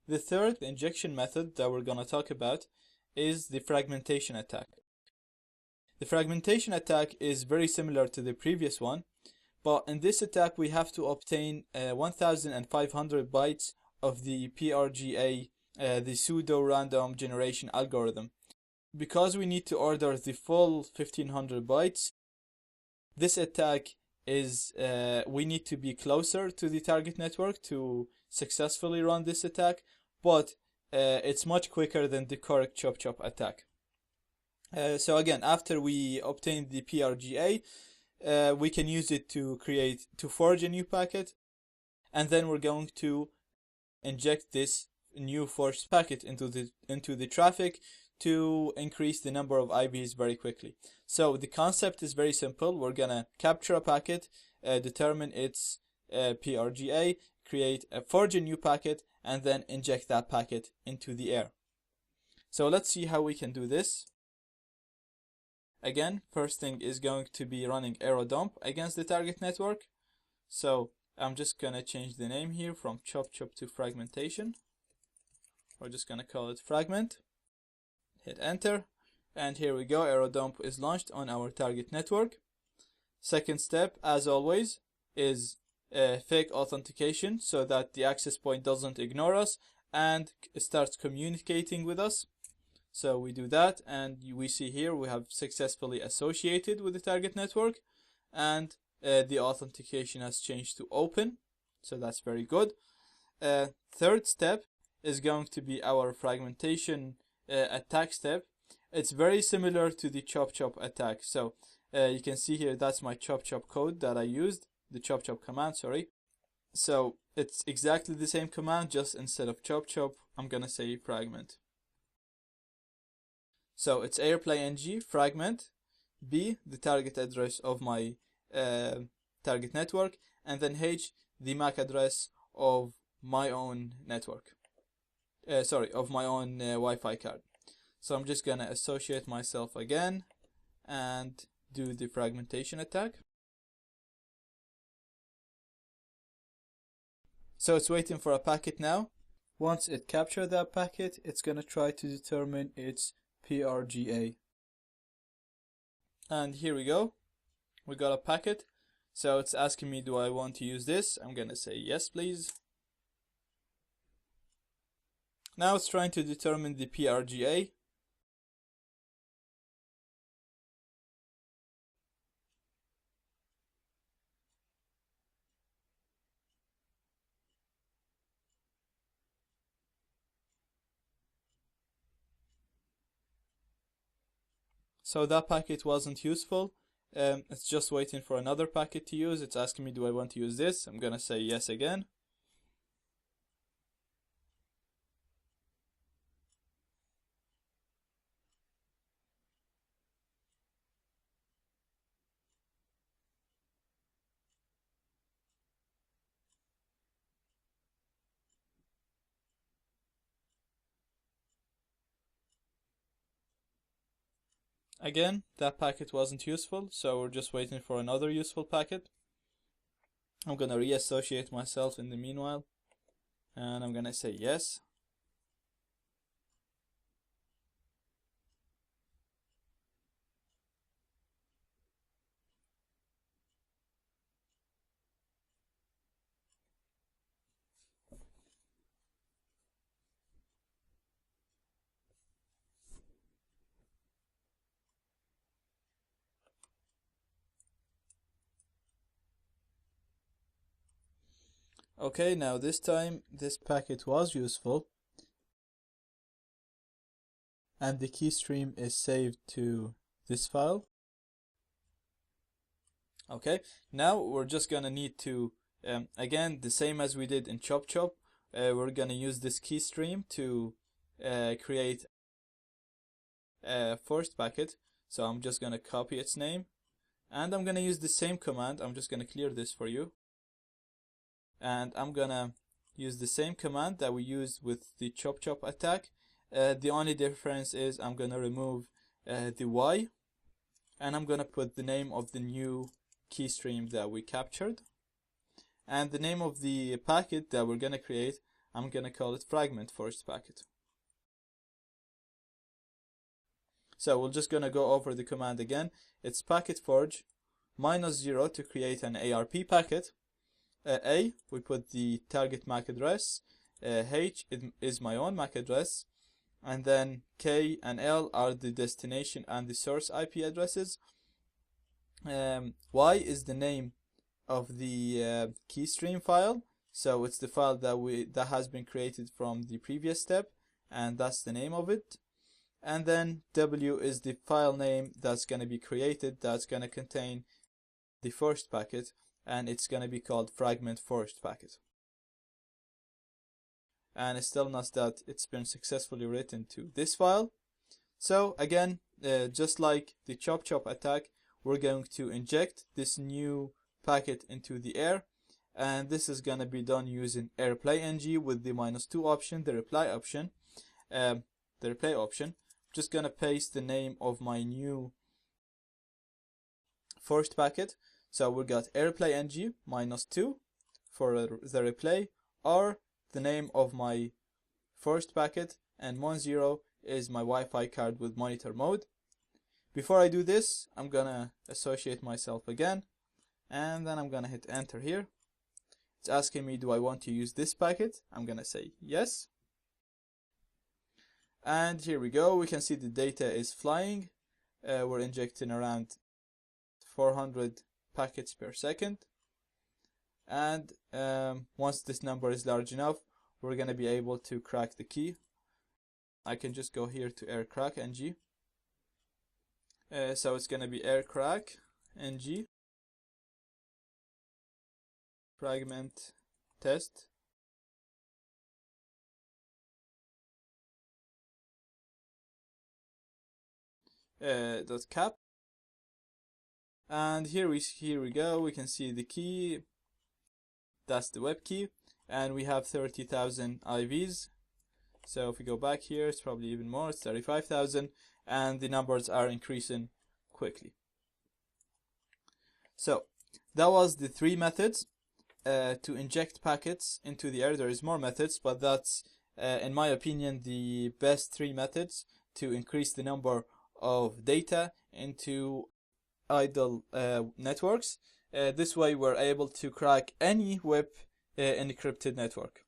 The third injection method that we're going to talk about is the fragmentation attack. The fragmentation attack is very similar to the previous one, but in this attack we have to obtain 1500 bytes of the PRGA, the pseudo random generation algorithm. Because we need to order the full 1500 bytes, this attack is we need to be closer to the target network to successfully run this attack, but it's much quicker than the correct chop attack. So again, after we obtain the PRGA, we can use it to forge a new packet, and then we're going to inject this new forged packet into the traffic to increase the number of IBs very quickly. So the concept is very simple. We're gonna capture a packet, determine its PRGA, forge a new packet, and then inject that packet into the air. So let's see how we can do this. Again, first thing is going to be running arrow dump against the target network. So I'm just gonna change the name here from chop to fragmentation. We're just gonna call it fragment. Hit enter, and here we go. Arrow dump is launched on our target network. Second step, as always, is fake authentication so that the access point doesn't ignore us and starts communicating with us. So we do that, and we see here we have successfully associated with the target network, and the authentication has changed to open, so that's very good. Third step is going to be our fragmentation attack step. It's very similar to the chop attack. So you can see here that's my chop code that I used, the chop command, sorry. So it's exactly the same command, just instead of chop I'm gonna say fragment. So it's airplay ng fragment b, the target address of my target network, and then h, the MAC address of my own network. Of my own Wi-Fi card. So I'm just gonna associate myself again and do the fragmentation attack. So it's waiting for a packet now. Once it captures that packet, it's gonna try to determine its PRGA. And here we go. We got a packet. So it's asking me, do I want to use this? I'm gonna say yes, please. Now it's trying to determine the PRGA. So that packet wasn't useful. It's just waiting for another packet to use. It's asking me, do I want to use this? I'm gonna say yes again. Again, that packet wasn't useful, so we're just waiting for another useful packet. I'm gonna reassociate myself in the meanwhile, and I'm gonna say yes. Okay, now this time this packet was useful, and the key stream is saved to this file. Okay, now we're just gonna need to again, the same as we did in chop we're gonna use this key stream to create a forced packet. So I'm just gonna copy its name, and I'm gonna use the same command. I'm just gonna clear this for you. And I'm gonna use the same command that we used with the chop attack. The only difference is I'm gonna remove the Y, and I'm gonna put the name of the new key stream that we captured, and the name of the packet that we're gonna create, I'm gonna call it fragment forged packet. So we're just gonna go over the command again. It's packet forge -0 to create an ARP packet. A, we put the target MAC address. H is my own MAC address. And then K and L are the destination and the source IP addresses. Y is the name of the key stream file. So it's the file that has been created from the previous step, and that's the name of it. And then W is the file name that's going to be created, that's going to contain the first packet, and it's going to be called fragment forged packet. And it's telling us that it's been successfully written to this file. So again, just like the chop chop attack, we're going to inject this new packet into the air, and this is going to be done using airplay ng with the -2 option, the reply option. Just going to paste the name of my new first packet. So we got airplay ng -2 for the replay, or the name of my first packet, and 10 is my Wi-Fi card with monitor mode. Before I do this, I'm gonna associate myself again, and then I'm gonna hit enter here. It's asking me, do I want to use this packet? I'm gonna say yes. And here we go, we can see the data is flying. We're injecting around 400 packets per second. And once this number is large enough, we're going to be able to crack the key. I can just go here to air crack ng. So it's going to be air crack ng fragment test .cap. And here we go, we can see the key. That's the web key, and we have 30,000 IVs. So if we go back here, it's probably even more, it's 35,000, and the numbers are increasing quickly. So that was the 3 methods to inject packets into the air. There is more methods, but that's in my opinion the best 3 methods to increase the number of data into idle networks. This way we're able to crack any WEP encrypted network.